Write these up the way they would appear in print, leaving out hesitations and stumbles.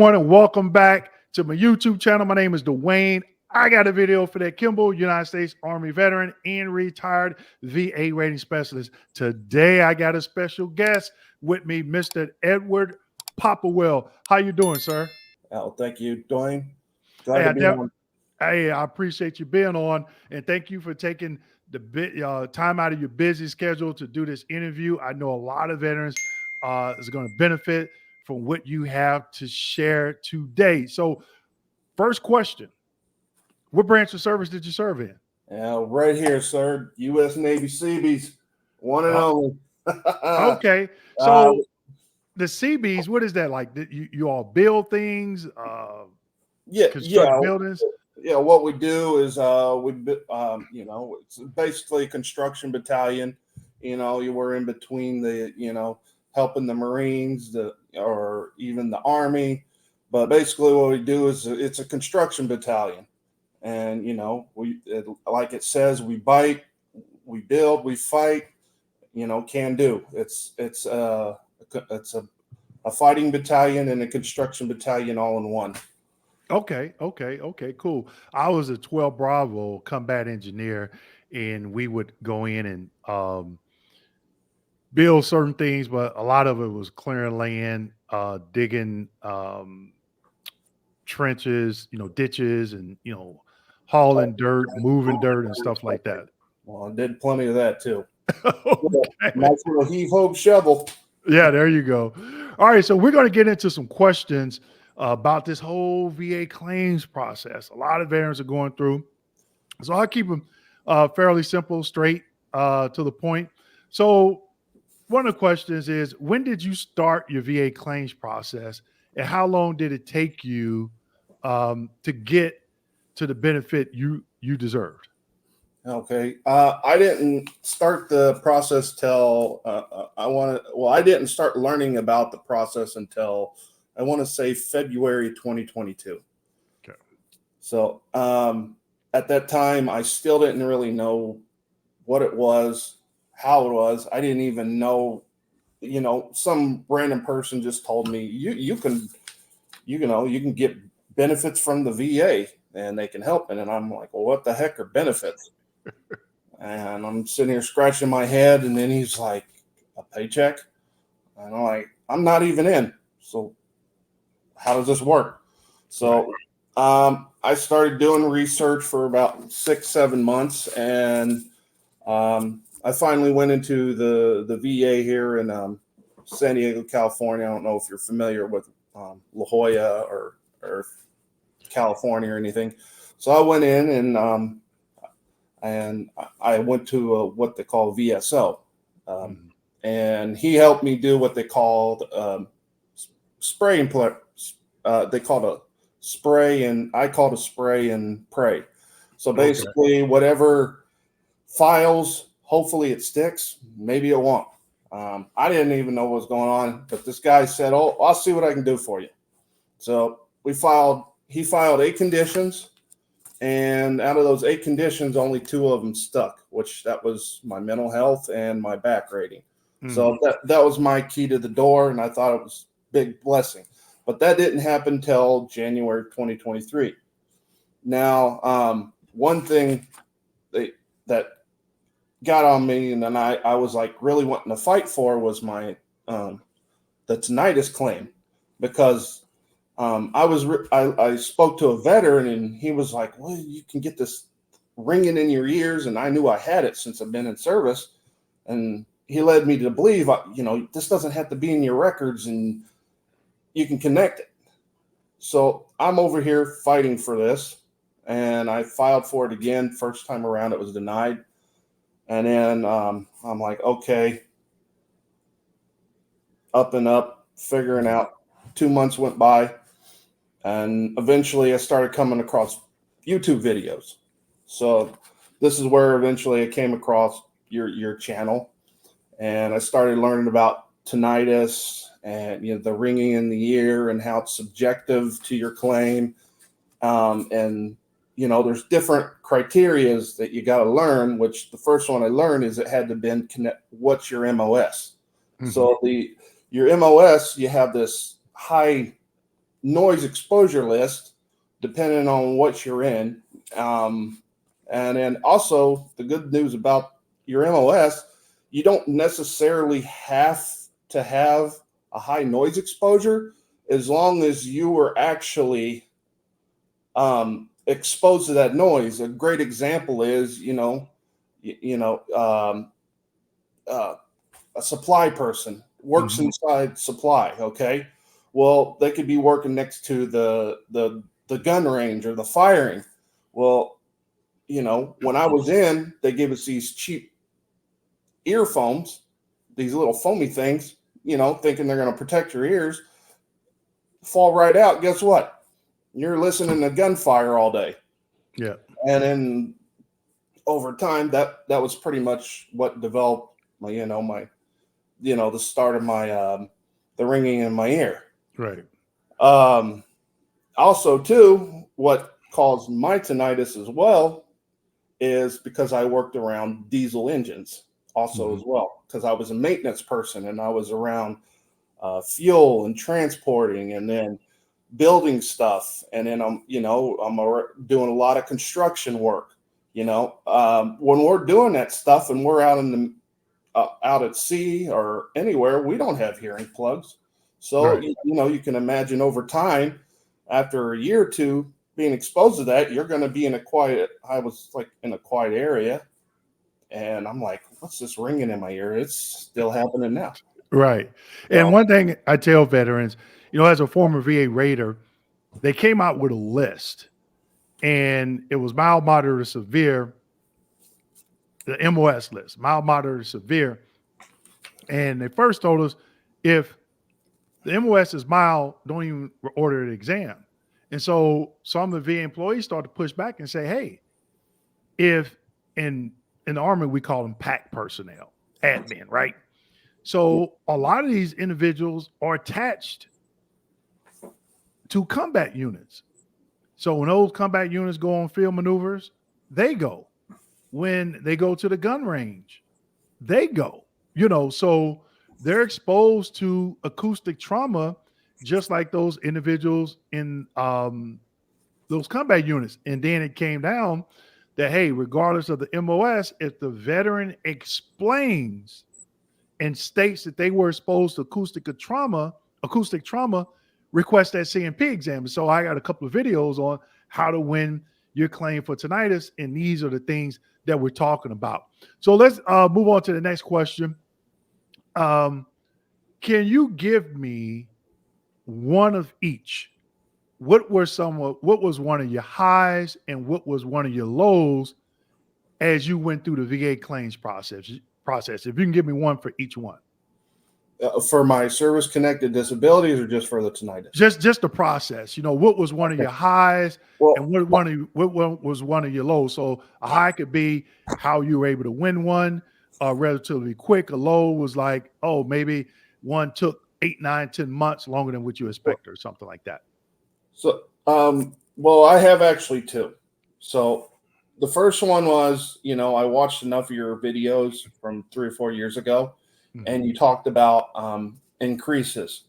everyone, and welcome back to my YouTube channel. My name is Dwayne. I got a video for that Kimball, United States Army veteran and retired VA rating specialist. Today, I got a special guest with me, Mr. Edward Popplewell. How you doing, sir? Oh, thank you, Dwayne. Glad to be on. Hey, I appreciate you being on, and thank you for taking the time out of your busy schedule to do this interview. I know a lot of veterans is going to benefit from what you have to share today. So, first question: what branch of service did you serve in? Right here, sir. U.S. Navy Seabees, one and only. Okay, so the Seabees, what is that like? You all build things, construct buildings? Yeah, what we do is it's basically a construction battalion. You know, you were in between the, helping the Marines, or even the Army. But basically what we do is it's a construction battalion. And, like it says, we bite, we build, we fight, can do. It's a fighting battalion and a construction battalion all in one. Okay, cool. I was a 12 Bravo combat engineer, and we would go in and build certain things, but a lot of it was clearing land, digging trenches, ditches, and hauling dirt, moving dirt, and stuff like that. Well, I did plenty of that too. Okay. Nice little heave-ho shovel. Yeah, there you go. All right, so we're going to get into some questions about this whole VA claims process. A lot of veterans are going through, so I'll keep them fairly simple, straight to the point. So one of the questions is, when did you start your VA claims process, and how long did it take you to get to the benefit you deserved? Okay. I didn't start the process till I didn't start learning about the process until I want to say February 2022. Okay. So at that time, I still didn't really know what it was, how it was. I didn't even know, some random person just told me you can get benefits from the VA and they can help. And I'm like, well, what the heck are benefits? And I'm sitting here scratching my head, and then he's like, a paycheck? And I'm like, I'm not even in. So how does this work? So I started doing research for about 6-7 months, and I finally went into the VA here in San Diego, California. I don't know if you're familiar with La Jolla or California or anything. So I went in and I went to what they call VSO. And he helped me do what they called spray and play. They called a spray, and I called a spray and pray. So basically, whatever files, hopefully it sticks, maybe it won't. I didn't even know what was going on, but this guy said, "Oh, I'll see what I can do for you." So he filed 8 conditions, and out of those 8 conditions, only 2 of them stuck, which that was my mental health and my back rating. So that was my key to the door, and I thought it was a big blessing. But that didn't happen till January 2023. Now, one thing that got on me, and then I was like really wanting to fight for, was my the tinnitus claim, because I spoke to a veteran, and he was like, well, you can get this ringing in your ears, and I knew I had it since I've been in service, and he led me to believe, this doesn't have to be in your records, and you can connect it. So I'm over here fighting for this, and I filed for it again. First time around, it was denied. And then I'm like, okay, up and up, figuring out. 2 months went by, and eventually I started coming across YouTube videos. So this is where eventually I came across your channel, and I started learning about tinnitus and the ringing in the ear and how it's subjective to your claim. And there's different criterias that you got to learn, which the first one I learned is it had to be what's your MOS. So your MOS, you have this high noise exposure list, depending on what you're in. And then also the good news about your MOS, you don't necessarily have to have a high noise exposure as long as you were actually exposed to that noise. A great example is, a supply person works inside supply. Okay. Well, they could be working next to the gun range or the firing. Well, when I was in, they gave us these cheap earphones, these little foamy things, thinking they're going to protect your ears, fall right out. Guess what? You're listening to gunfire all day. Yeah. And then over time, that was pretty much what developed my, the start of my, the ringing in my ear. Right. Also too, what caused my tinnitus as well is because I worked around diesel engines also as well, because I was a maintenance person and I was around fuel and transporting and then building stuff. And then I'm doing a lot of construction work, when we're doing that stuff and we're out in the, out at sea or anywhere, we don't have hearing plugs. So, Right. you can imagine over time, after a year or two being exposed to that, you're going to be I was like in a quiet area and I'm like, what's this ringing in my ear? It's still happening now. Right. And So, one thing I tell veterans, as a former VA raider, they came out with a list and it was mild, moderate, or severe, the MOS list, mild, moderate, or severe. And they first told us if the MOS is mild, don't even order an exam. And so some of the VA employees started to push back and say, hey, if in the Army, we call them PAC personnel, admin, right? So a lot of these individuals are attached to combat units. So when those combat units go on field maneuvers, they go. When they go to the gun range, they go. So they're exposed to acoustic trauma just like those individuals in those combat units. And then it came down that, hey, regardless of the MOS, if the veteran explains and states that they were exposed to acoustic trauma, request that CMP exam. So I got a couple of videos on how to win your claim for tinnitus, and these are the things that we're talking about. So let's move on to the next question. Can you give me one of each? What was one of your highs and what was one of your lows as you went through the VA claims process? If you can give me one for each one. for my service-connected disabilities or just for the tinnitus? Just the process. What was one of your highs and what was one of your lows? So a high could be how you were able to win one relatively quick. A low was like, oh, maybe one took 8, 9, 10 months longer than what you expected or something like that. So, I have actually two. So the first one was, I watched enough of your videos from 3 or 4 years ago, and you talked about increases.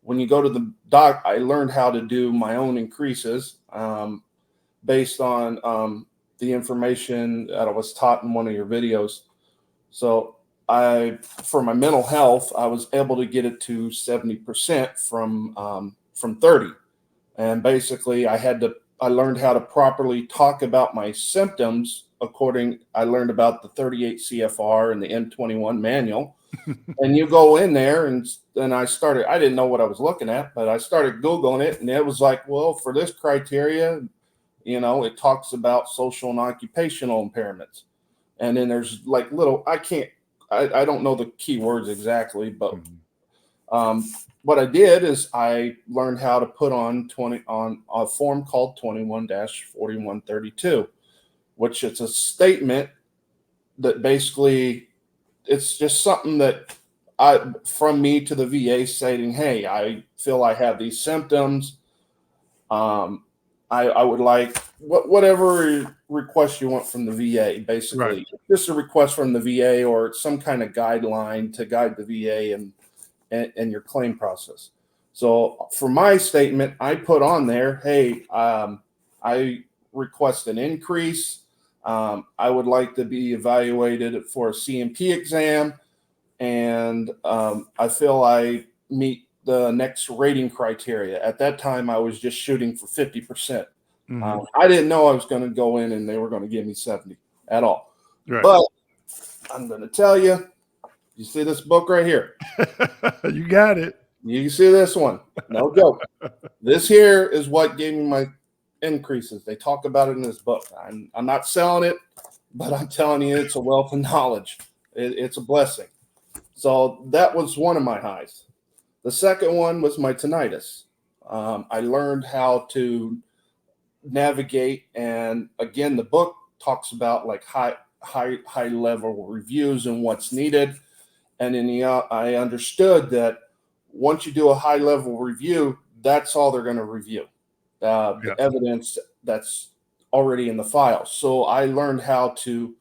When you go to the doc, I learned how to do my own increases based on the information that I was taught in one of your videos. So for my mental health, I was able to get it to 70% from 30. And basically I learned how to properly talk about my symptoms I learned about the 38 CFR and the M21 manual. And you go in there and I didn't know what I was looking at, but I started Googling it and it was like, well, for this criteria, it talks about social and occupational impairments. And then there's like I don't know the keywords exactly, but what I did is I learned how to put on a form called 21-4132, which is a statement that basically it's just something that from me to the VA stating, hey, I feel I have these symptoms. I would like whatever request you want from the VA, basically. Right. Just a request from the VA or some kind of guideline to guide the VA and your claim process. So for my statement, I put on there, hey, I request an increase. I would like to be evaluated for a CMP exam, and I feel I meet the next rating criteria. At that time, I was just shooting for 50%. I didn't know I was going to go in and they were going to give me 70 at all. Right. But I'm going to tell you, you see this book right here? You got it. You see this one? No joke. This here is what gave me my increases. They talk about it in this book. I'm not selling it, but I'm telling you, it's a wealth of knowledge. It's a blessing. So that was one of my highs. The second one was my tinnitus. I learned how to navigate, and again, the book talks about like high level reviews and what's needed. And then I understood that once you do a high level review, that's all they're going to review, the evidence that's already in the file. So I learned how to.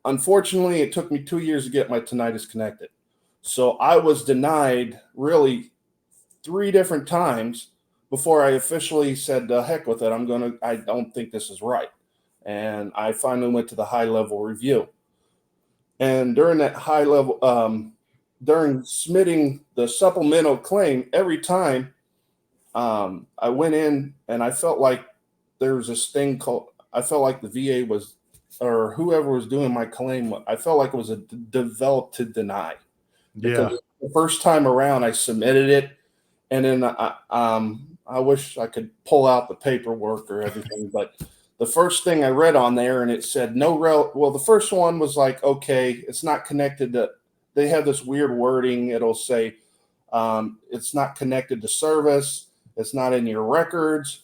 Unfortunately, it took me 2 years to get my tinnitus connected. So I was denied really 3 different times before I officially said, the heck with it. I don't think this is right. And I finally went to the high level review. And during that high level, during submitting the supplemental claim, every time I went in and I felt like there was this thing called, I felt like the VA was, or whoever was doing my claim, I felt like it was developed to deny. Because the first time around I submitted it, and then I wish I could pull out the paperwork or everything, but the first thing I read on there, and it said well, the first one was like, okay, it's not connected to, they have this weird wording. It'll say it's not connected to service, it's not in your records,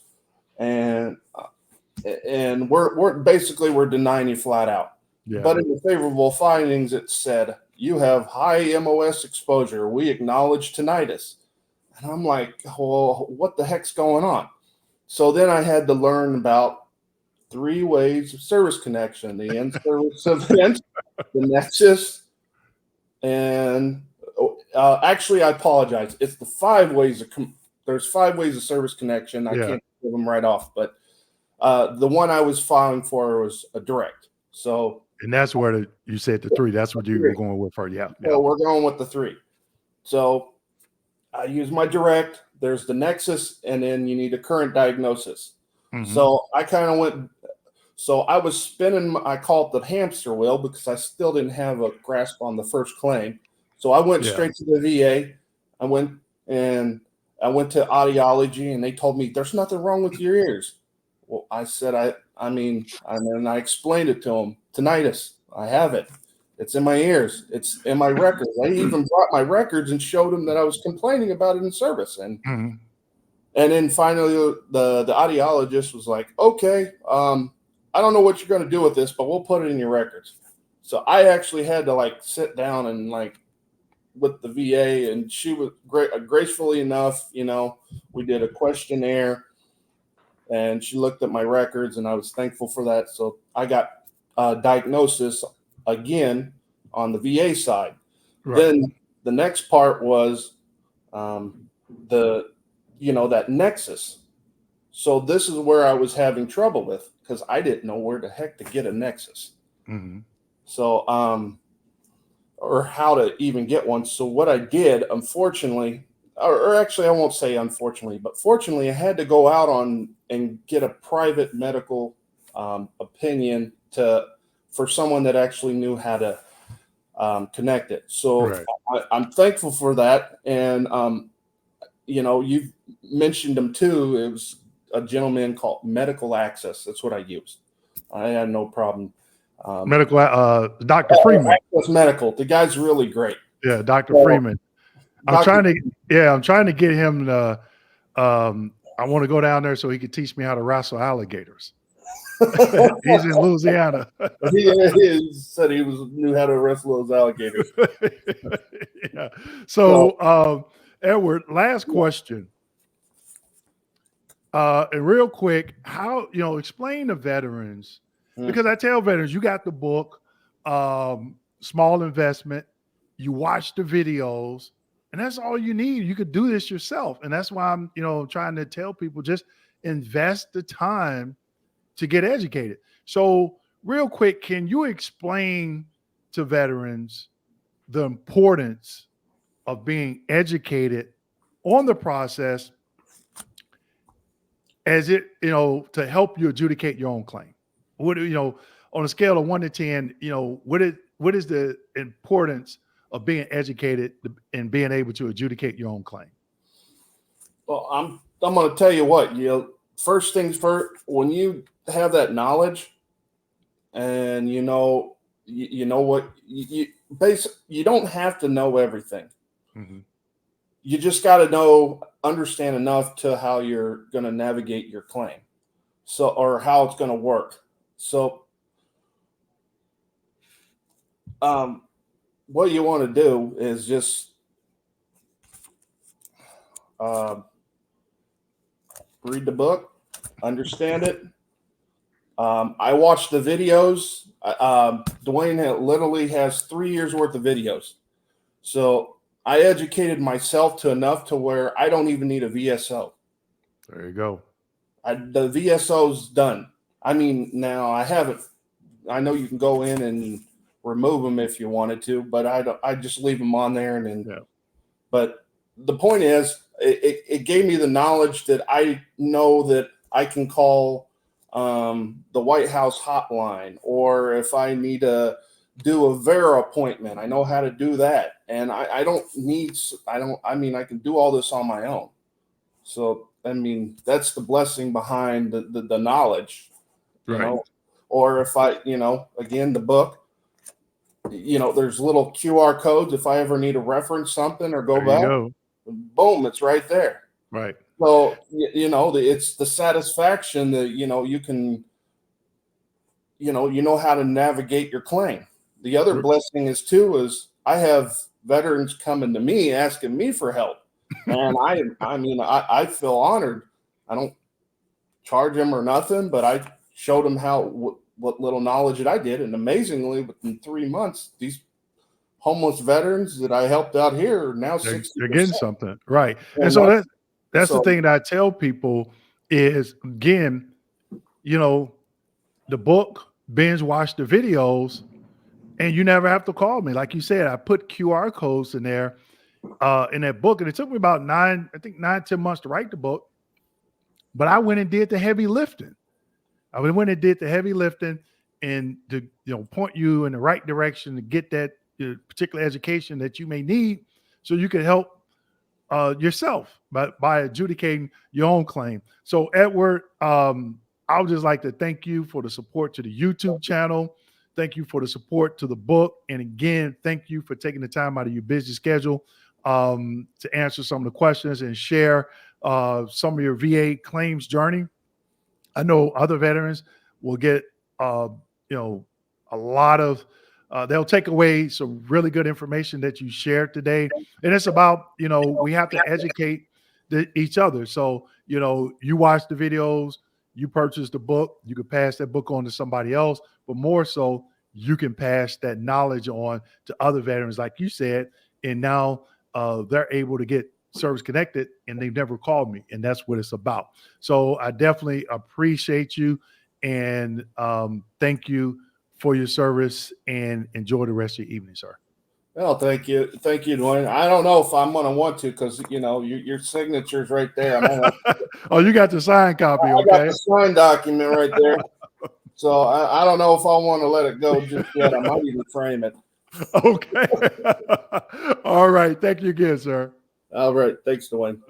and we're denying you flat out. But in the favorable findings, it said you have high MOS exposure. We acknowledge tinnitus. And I'm like, well, what the heck's going on? So then I had to learn about 3 ways of service connection: the in-service event, the nexus, and actually, I apologize. It's the 5 ways there's 5 ways of service connection. I can't give them right off, but the one I was filing for was a direct. So, and that's where you said the 3. That's what you were going with for. Yeah. So we're going with the 3. So I use my direct. There's the nexus, and then you need a current diagnosis. So I kind of went. So I was spinning. I call it the hamster wheel because I still didn't have a grasp on the first claim. So I went straight to the VA. I went to audiology, and they told me there's nothing wrong with your ears. Well, I said, and then I explained it to them. Tinnitus, I have it. It's in my ears. It's in my records. I even brought my records and showed them that I was complaining about it in service. And then finally, the audiologist was like, okay, I don't know what you're going to do with this, but we'll put it in your records. So I actually had to like sit down and like with the VA, and she was gracefully enough, we did a questionnaire. And she looked at my records, and I was thankful for that. So I got a diagnosis again on the VA side. Then the next part was that nexus. So this is where I was having trouble with, because I didn't know where the heck to get a nexus. So, or how to even get one. So what I did, unfortunately, or actually, I won't say unfortunately, but fortunately, I had to go out and get a private medical opinion for someone that actually knew how to connect it. So I'm thankful for that. And you've mentioned them too. It was a gentleman called Medical Access. That's what I used. I had no problem. Medical, Dr. Freeman. Access Medical. The guy's really great. Yeah, Dr. Freeman. I'm trying to get him to, I want to go down there so he could teach me how to wrestle alligators. He's in Louisiana. He said he knew how to wrestle those alligators. Yeah. So, Edward, last question. And real quick, how, explain to veterans, because I tell veterans, you got the book, Small Investment, you watch the videos, And that's all you need. You could do this yourself. And that's why I'm, trying to tell people, just invest the time to get educated. So real quick, can you explain to veterans the importance of being educated on the process as it, to help you adjudicate your own claim? What, on a scale of 1 to 10, what is the importance of being educated and being able to adjudicate your own claim? Well, I'm going to tell you what, first things first, when you have that knowledge and you know what you don't have to know everything. Mm-hmm. You just got to understand enough to how you're going to navigate your claim. So, or how it's going to work. So, what you want to do is just read the book, understand it. I watched the videos. Dwayne literally has 3 years worth of videos. So I educated myself to enough to where I don't even need a VSO. There you go. The VSO's done. I mean, now I know you can go in and remove them if you wanted to, but I just leave them on there. But the point is, it gave me the knowledge that I know that I can call the White House hotline, or if I need to do a Vera appointment, I know how to do that. And I can do all this on my own. So, I mean, that's the blessing behind the knowledge, you know, or if again, the book, there's little QR codes. If I ever need to reference something or go back, boom, it's right there. Right. So, it's the satisfaction that, you can, how to navigate your claim. The other blessing is I have veterans coming to me asking me for help. And I feel honored. I don't charge them or nothing, but I showed them what little knowledge that I did. And amazingly, within 3 months, these homeless veterans that I helped out here are now 60%. They're getting something. Right. And so that's the thing that I tell people is, again, the book, binge watch the videos, and you never have to call me. Like you said, I put QR codes in there in that book, and it took me about 9-10 months to write the book. But I went and did the heavy lifting. I went and did the heavy lifting and to point you in the right direction to get that particular education that you may need, so you can help yourself by adjudicating your own claim. So, Edward, I would just like to thank you for the support to the YouTube channel. Thank you for the support to the book. And again, thank you for taking the time out of your busy schedule to answer some of the questions and share some of your VA claims journey. I know other veterans will get, a lot of, they'll take away some really good information that you shared today. And it's about, we have to educate each other. So, you watch the videos, you purchase the book, you can pass that book on to somebody else, but more so, you can pass that knowledge on to other veterans, like you said, and now they're able to get service connected and they've never called me. And that's what it's about. So I definitely appreciate you and thank you for your service, and enjoy the rest of your evening, sir. Well, thank you. Thank you, Dwayne. I don't know if I'm going to want to, because, your signature's right there. Oh, you got the signed copy, okay? I got the signed document right there. So I don't know if I want to let it go just yet. I might even frame it. Okay. All right. Thank you again, sir. All right. Thanks, Dwayne.